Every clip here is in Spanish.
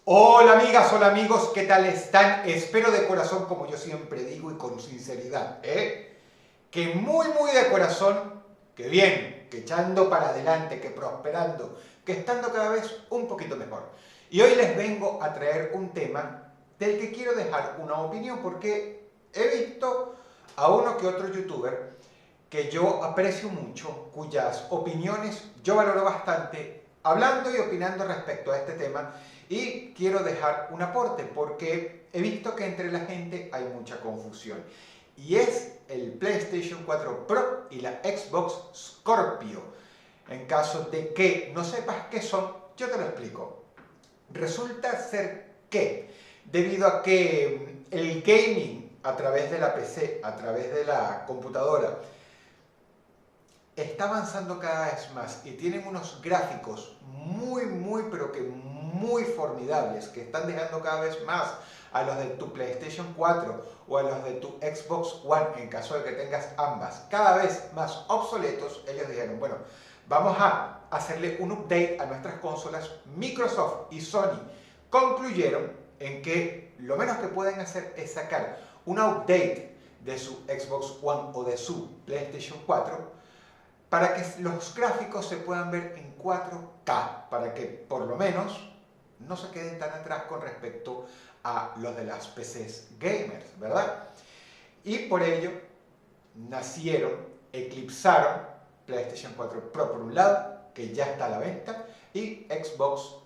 Hola amigas, hola amigos, ¿qué tal están? Espero de corazón, como yo siempre digo y con sinceridad, que muy de corazón, que bien, que echando para adelante, que prosperando, que estando cada vez un poquito mejor. Y hoy les vengo a traer un tema del que quiero dejar una opinión, porque he visto a uno que otro youtuber que yo aprecio mucho, cuyas opiniones yo valoro bastante, hablando y opinando respecto a este tema, y quiero dejar un aporte porque he visto que entre la gente hay mucha confusión. Y es el PlayStation 4 Pro y la Xbox Scorpio. En caso de que no sepas qué son, yo te lo explico. Resulta ser que, debido a que el gaming a través de la PC, a través de la computadora, está avanzando cada vez más y tienen unos gráficos pero que muy formidables, que están dejando cada vez más a los de tu PlayStation 4 o a los de tu Xbox One, en caso de que tengas ambas, cada vez más obsoletos. Ellos dijeron, bueno, vamos a hacerle un update a nuestras consolas. Microsoft y Sony concluyeron en que lo menos que pueden hacer es sacar un update de su Xbox One o de su PlayStation 4 para que los gráficos se puedan ver en 4K, para que por lo menos no se queden tan atrás con respecto a los de las PCs gamers, ¿verdad? Y por ello nacieron, eclipsaron PlayStation 4 Pro por un lado, que ya está a la venta, y Xbox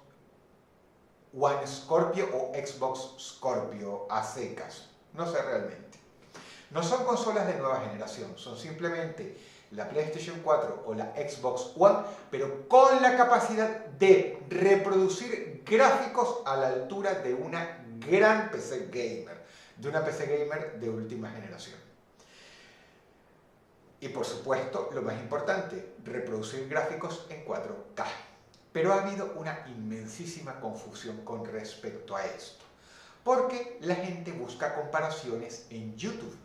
One Scorpio o Xbox Scorpio a secas, no sé realmente. No son consolas de nueva generación, son simplemente la PlayStation 4 o la Xbox One, pero con la capacidad de reproducir gráficos a la altura de una gran PC gamer, de una PC gamer de última generación. Y por supuesto, lo más importante, reproducir gráficos en 4K. Pero ha habido una inmensísima confusión con respecto a esto, porque la gente busca comparaciones en YouTube.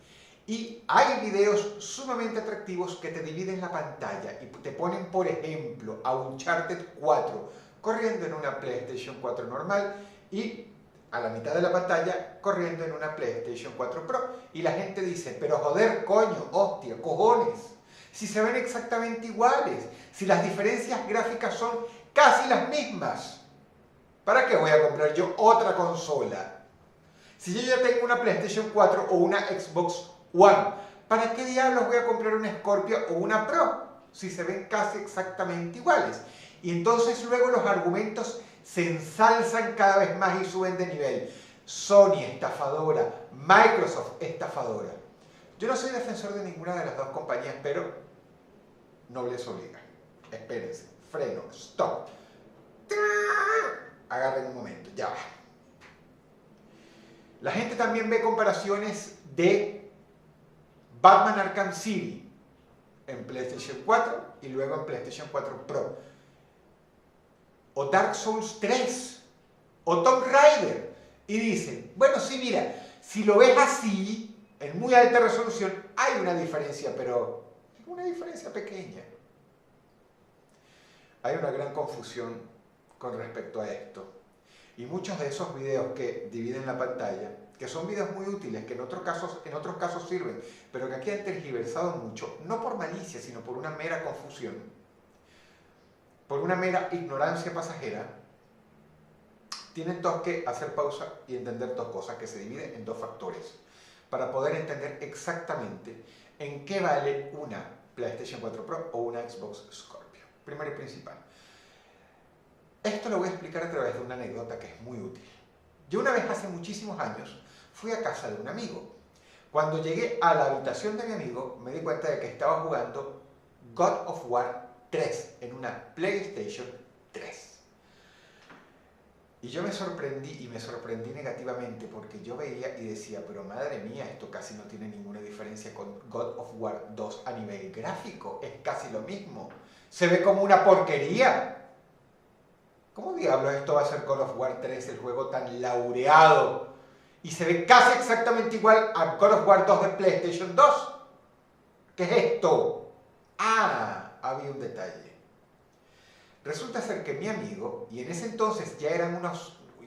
Y hay videos sumamente atractivos que te dividen la pantalla y te ponen, por ejemplo, a Uncharted 4 corriendo en una PlayStation 4 normal y a la mitad de la pantalla corriendo en una PlayStation 4 Pro. Y la gente dice, pero joder, coño, hostia, cojones, si se ven exactamente iguales, si las diferencias gráficas son casi las mismas, ¿para qué voy a comprar yo otra consola? Si yo ya tengo una PlayStation 4 o una Xbox One, ¿para qué diablos voy a comprar una Scorpio o una Pro si se ven casi exactamente iguales? Y entonces luego los argumentos se ensalzan cada vez más y suben de nivel. Sony estafadora, Microsoft estafadora. Yo no soy defensor de ninguna de las dos compañías, pero no les obliga. Espérense, freno, stop. Agarren un momento, ya va. La gente también ve comparaciones de Batman Arkham City en PlayStation 4 y luego en PlayStation 4 Pro. O Dark Souls 3. O Tomb Raider. Y dicen, bueno, sí, mira, si lo ves así, en muy alta resolución, hay una diferencia, pero una diferencia pequeña. Hay una gran confusión con respecto a esto. Y muchos de esos videos que dividen la pantalla, que son videos muy útiles, que en otros casos sirven, pero que aquí han tergiversado mucho, no por malicia, sino por una mera confusión, por una mera ignorancia pasajera, tienen todos que hacer pausa y entender dos cosas, que se dividen en dos factores, para poder entender exactamente en qué vale una PlayStation 4 Pro o una Xbox Scorpio. Primero y principal. Esto lo voy a explicar a través de una anécdota que es muy útil. Yo una vez hace muchísimos años fui a casa de un amigo. Cuando llegué a la habitación de mi amigo me di cuenta de que estaba jugando God of War 3 en una PlayStation 3. Y yo me sorprendí negativamente porque yo veía y decía, pero madre mía, esto casi no tiene ninguna diferencia con God of War 2 a nivel gráfico, es casi lo mismo. Se ve como una porquería. ¿Cómo diablos esto va a ser God of War 3, el juego tan laureado? Y se ve casi exactamente igual a God of War 2 de PlayStation 2. ¿Qué es esto? Ah, había un detalle. Resulta ser que mi amigo, y en ese entonces ya eran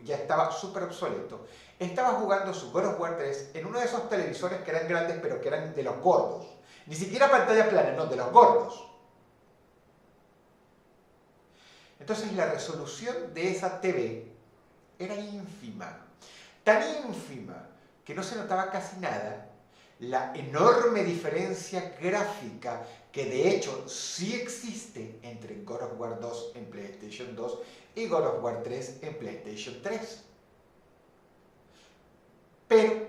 ya estaba súper obsoleto, estaba jugando su God of War 3 en uno de esos televisores que eran grandes pero que eran de los gordos. Ni siquiera pantalla plana, no, de los gordos. Entonces la resolución de esa TV era ínfima, tan ínfima que no se notaba casi nada la enorme diferencia gráfica que de hecho sí existe entre God of War 2 en PlayStation 2 y God of War 3 en PlayStation 3. Pero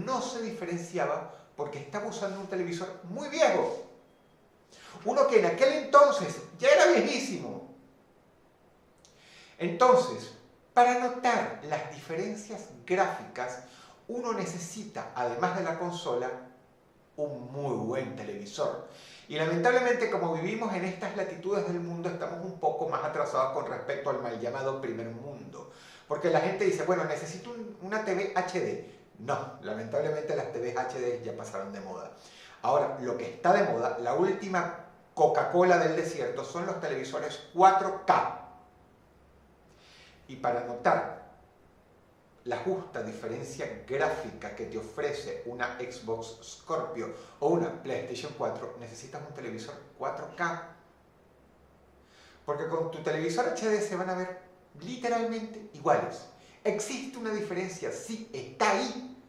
no se diferenciaba porque estaba usando un televisor muy viejo. Uno que en aquel entonces ya era viejísimo. Entonces, para notar las diferencias gráficas, uno necesita, además de la consola, un muy buen televisor. Y lamentablemente, como vivimos en estas latitudes del mundo, estamos un poco más atrasados con respecto al mal llamado primer mundo. Porque la gente dice, bueno, necesito una TV HD. No, lamentablemente las TVs HD ya pasaron de moda. Ahora, lo que está de moda, la última Coca-Cola del desierto, son los televisores 4K. Y para notar la justa diferencia gráfica que te ofrece una Xbox Scorpio o una PlayStation 4, necesitas un televisor 4K. Porque con tu televisor HD se van a ver literalmente iguales. Existe una diferencia, sí, está ahí.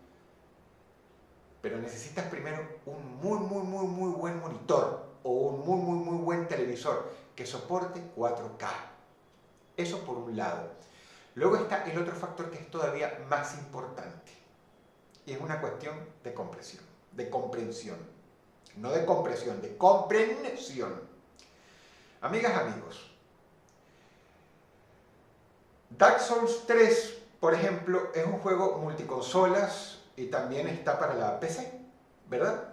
Pero necesitas primero un muy buen monitor o un muy buen televisor que soporte 4K. Eso por un lado. Luego está el otro factor que es todavía más importante. Y es una cuestión de comprensión. No de compresión, de comprensión. Amigas, amigos. Dark Souls 3, por ejemplo, es un juego multiconsolas y también está para la PC, ¿verdad?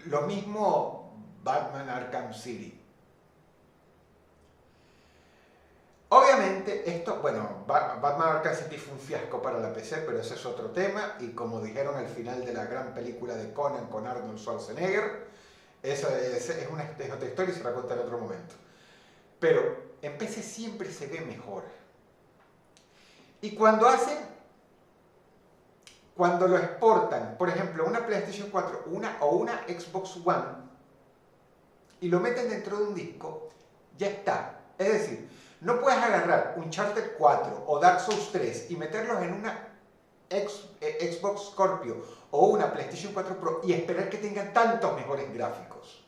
Lo mismo Batman Arkham City. Obviamente esto, bueno, Batman Arkham City fue un fiasco para la PC, pero ese es otro tema, y como dijeron al final de la gran película de Conan con Arnold Schwarzenegger, esa es otra historia y se va a contar en otro momento. Pero en PC siempre se ve mejor. Y cuando lo exportan, por ejemplo, una PlayStation 4 o una Xbox One, y lo meten dentro de un disco, ya está. Es decir, no puedes agarrar Uncharted 4 o Dark Souls 3 y meterlos en una Xbox Scorpio o una PlayStation 4 Pro y esperar que tengan tantos mejores gráficos.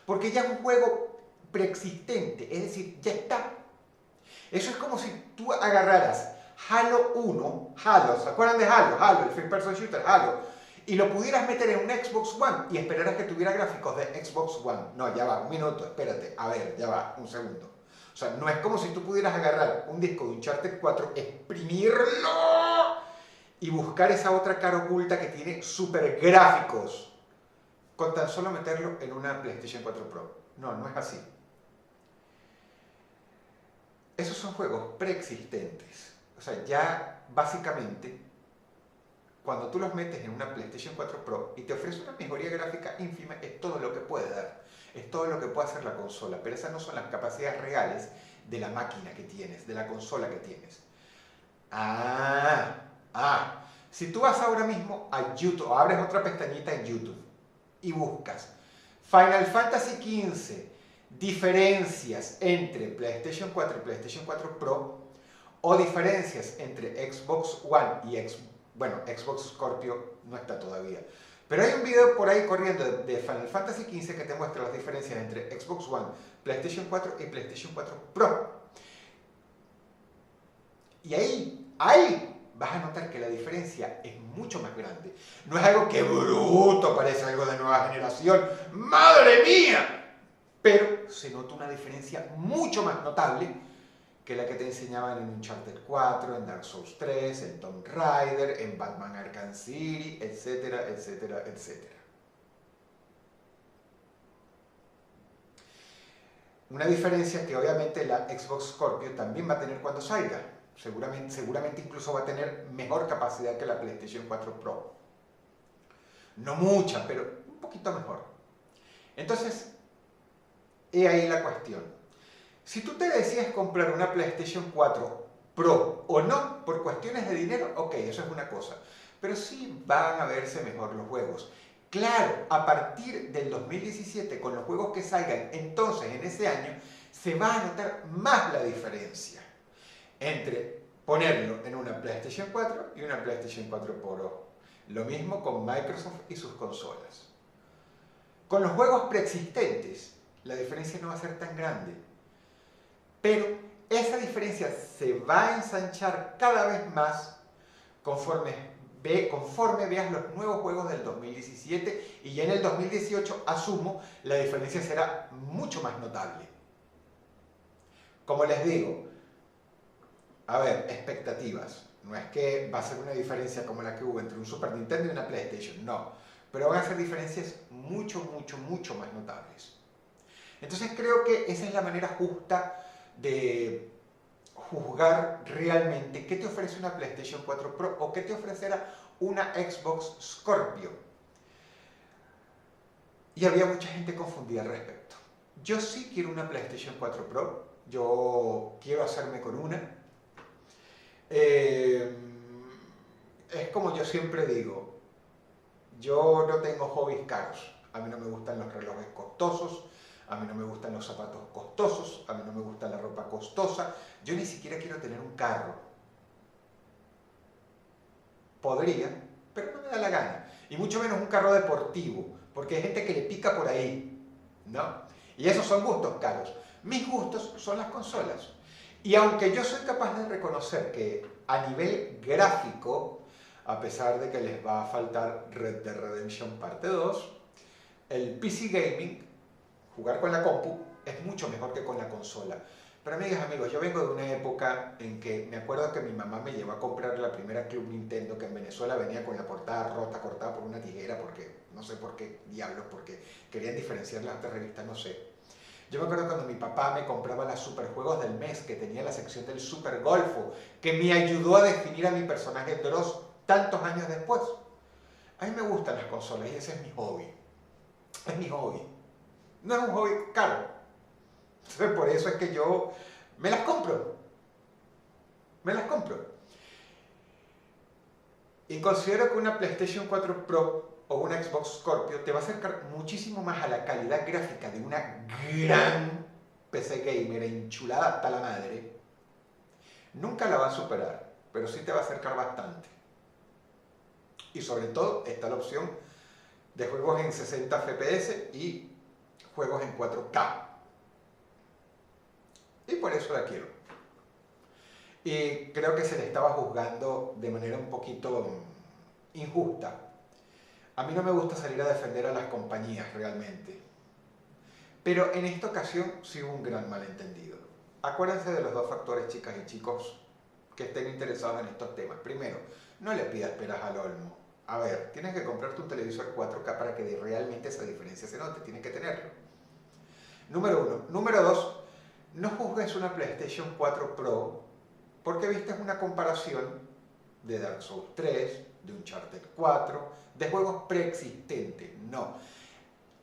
Porque ya es un juego preexistente, es decir, ya está. Eso es como si tú agarraras Halo 1, ¿se acuerdan de Halo? Halo, el first person shooter, Halo, y lo pudieras meter en un Xbox One y esperaras que tuviera gráficos de Xbox One. No, ya va, un minuto, espérate, a ver, ya va, un segundo. O sea, no es como si tú pudieras agarrar un disco de Uncharted 4, exprimirlo y buscar esa otra cara oculta que tiene super gráficos con tan solo meterlo en una PlayStation 4 Pro. No, no es así. Esos son juegos preexistentes. O sea, ya básicamente, cuando tú los metes en una PlayStation 4 Pro y te ofrece una mejoría gráfica ínfima, es todo lo que puede dar. Es todo lo que puede hacer la consola, pero esas no son las capacidades reales de la máquina que tienes, de la consola que tienes. Si tú vas ahora mismo a YouTube, o abres otra pestañita en YouTube y buscas Final Fantasy XV, diferencias entre PlayStation 4 y PlayStation 4 Pro, o diferencias entre Xbox One y Xbox Scorpio no está todavía. Pero hay un video por ahí corriendo de Final Fantasy XV que te muestra las diferencias entre Xbox One, PlayStation 4 y PlayStation 4 Pro. Y ahí vas a notar que la diferencia es mucho más grande. No es algo que bruto, parece algo de nueva generación. ¡Madre mía! Pero se nota una diferencia mucho más notable que la que te enseñaban en Uncharted 4, en Dark Souls 3, en Tomb Raider, en Batman Arkham City, etcétera, etcétera, etcétera. Una diferencia que obviamente la Xbox Scorpio también va a tener cuando salga. Seguramente incluso va a tener mejor capacidad que la PlayStation 4 Pro. No mucha, pero un poquito mejor. Entonces, he ahí la cuestión. Si tú te decides comprar una PlayStation 4 Pro o no, por cuestiones de dinero, ok, eso es una cosa. Pero sí van a verse mejor los juegos. Claro, a partir del 2017, con los juegos que salgan entonces en ese año, se va a notar más la diferencia entre ponerlo en una PlayStation 4 y una PlayStation 4 Pro. Lo mismo con Microsoft y sus consolas. Con los juegos preexistentes, la diferencia no va a ser tan grande. Pero esa diferencia se va a ensanchar cada vez más conforme veas los nuevos juegos del 2017 y ya en el 2018, asumo, la diferencia será mucho más notable. Como les digo, a ver, expectativas. No es que va a ser una diferencia como la que hubo entre un Super Nintendo y una PlayStation, no. Pero van a ser diferencias mucho más notables. Entonces creo que esa es la manera justa de juzgar realmente qué te ofrece una PlayStation 4 Pro o qué te ofrecerá una Xbox Scorpio. Y había mucha gente confundida al respecto. Yo sí quiero una PlayStation 4 Pro, yo quiero hacerme con una. Es como yo siempre digo, yo no tengo hobbies caros, a mí no me gustan los relojes costosos, a mí no me gustan los zapatos costosos, a mí no me gusta la ropa costosa, yo ni siquiera quiero tener un carro. Podría, pero no me da la gana. Y mucho menos un carro deportivo, porque hay gente que le pica por ahí, ¿no? Y esos son gustos caros. Mis gustos son las consolas. Y aunque yo soy capaz de reconocer que a nivel gráfico, a pesar de que les va a faltar Red Dead Redemption Parte 2, el PC Gaming, jugar con la compu, es mucho mejor que con la consola. Pero amigas, amigos, yo vengo de una época en que me acuerdo que mi mamá me llevó a comprar la primera Club Nintendo, que en Venezuela venía con la portada rota, cortada por una tijera, porque no sé por qué diablos, porque querían diferenciar las otras revistas, no sé. Yo me acuerdo cuando mi papá me compraba las Superjuegos del mes, que tenía la sección del Super Golfo, que me ayudó a definir a mi personaje Dross tantos años después. A mí me gustan las consolas y ese es mi hobby. Es mi hobby. No es un hobby caro. Entonces por eso es que yo me las compro. Me las compro. Y considero que una PlayStation 4 Pro o una Xbox Scorpio te va a acercar muchísimo más a la calidad gráfica de una gran PC gamer enchulada hasta la madre. Nunca la va a superar, pero sí te va a acercar bastante. Y sobre todo está la opción de juegos en 60 FPS y juegos en 4K. Y por eso la quiero. Y creo que se le estaba juzgando de manera un poquito injusta. A mí no me gusta salir a defender a las compañías realmente. Pero en esta ocasión sí hubo un gran malentendido. Acuérdense de los dos factores, chicas y chicos, que estén interesados en estos temas. Primero, no le pidas peras al olmo. A ver, tienes que comprarte un televisor 4K para que realmente esa diferencia se note. Tienes que tenerlo. Número uno. Número dos, no juzgues una PlayStation 4 Pro porque viste una comparación de Dark Souls 3, de Uncharted 4, de juegos preexistentes. No.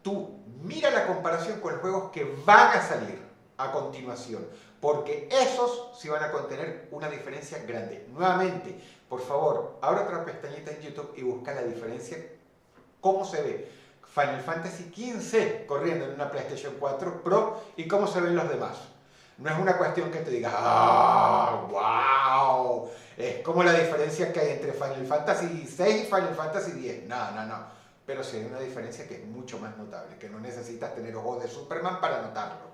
Tú mira la comparación con los juegos que van a salir a continuación, porque esos sí van a contener una diferencia grande. Nuevamente, por favor, abre otra pestañita en YouTube y busca la diferencia, cómo se ve Final Fantasy XV corriendo en una PlayStation 4 Pro y cómo se ven los demás. No es una cuestión que te digas, ¡ah, wow! Es como la diferencia que hay entre Final Fantasy VI y Final Fantasy X. No, no, no. Pero sí hay una diferencia que es mucho más notable, que no necesitas tener ojos de Superman para notarlo.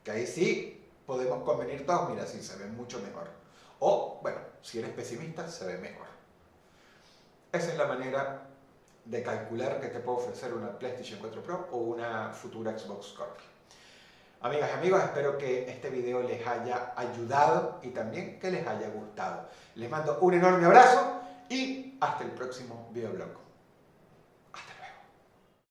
Que ahí sí podemos convenir todos, mira, sí, se ve mucho mejor. O, bueno, si eres pesimista, se ve mejor. Esa es la manera de calcular que te puede ofrecer una PlayStation 4 Pro o una futura Xbox Scorpio. Amigas y amigos, espero que este video les haya ayudado y también que les haya gustado. Les mando un enorme abrazo y hasta el próximo videoblog.